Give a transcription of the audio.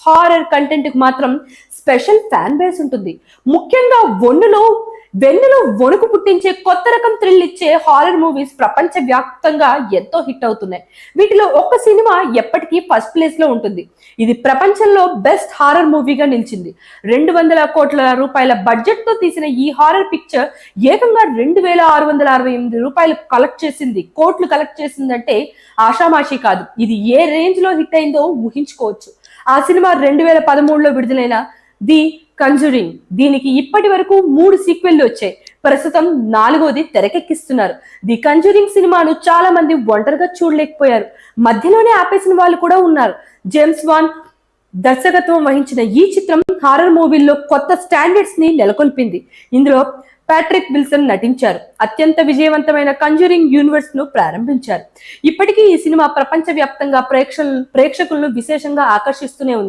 Horror content కి మాత్రం special fan base ఉంటుంది. ముఖ్యంగా వెన్నులో వణుకు పుట్టించే కొత్త రకం థ్రిల్ ఇచ్చే హారర్ మూవీస్ ప్రపంచ వ్యాప్తంగా ఎంతో హిట్ అవుతున్నాయి. వీటిలో ఒక సినిమా ఎప్పటికీ ఫస్ట్ ప్లేస్ లో ఉంటుంది. ఇది ప్రపంచంలో బెస్ట్ హారర్ మూవీగా నిలిచింది. 200 కోట్ల రూపాయల బడ్జెట్ తో తీసిన ఈ హారర్ పిక్చర్ ఏకంగా 2668 రూపాయలు కోట్లు కలెక్ట్ చేసిందంటే ఆషామాషి కాదు. ఇది ఏ రేంజ్ లో హిట్ అయిందో ఊహించుకోవచ్చు. ఆ సినిమా 2013లో విడుదలైన ది కంజూరింగ్. దీనికి ఇప్పటి వరకు 3 సీక్వెల్లు వచ్చాయి. ప్రస్తుతం 4వది తెరకెక్కిస్తున్నారు. ది కంజూరింగ్ సినిమాను చాలా మంది ఒంటరిగా చూడలేకపోయారు. మధ్యలోనే ఆపేసిన వాళ్ళు కూడా ఉన్నారు. జేమ్స్ వాన్ దర్శకత్వం వహించిన ఈ చిత్రం హారర్ మూవీల్లో కొత్త స్టాండర్డ్స్ ని నెలకొల్పింది. ఇందులో ప్యాట్రిక్ విల్సన్ నటించారు. అత్యంత విజయవంతమైన కంజూరింగ్ యూనివర్స్ ను ప్రారంభించారు. ఇప్పటికీ ఈ సినిమా ప్రపంచ వ్యాప్తంగా ప్రేక్షకులను విశేషంగా ఆకర్షిస్తూనే ఉంది.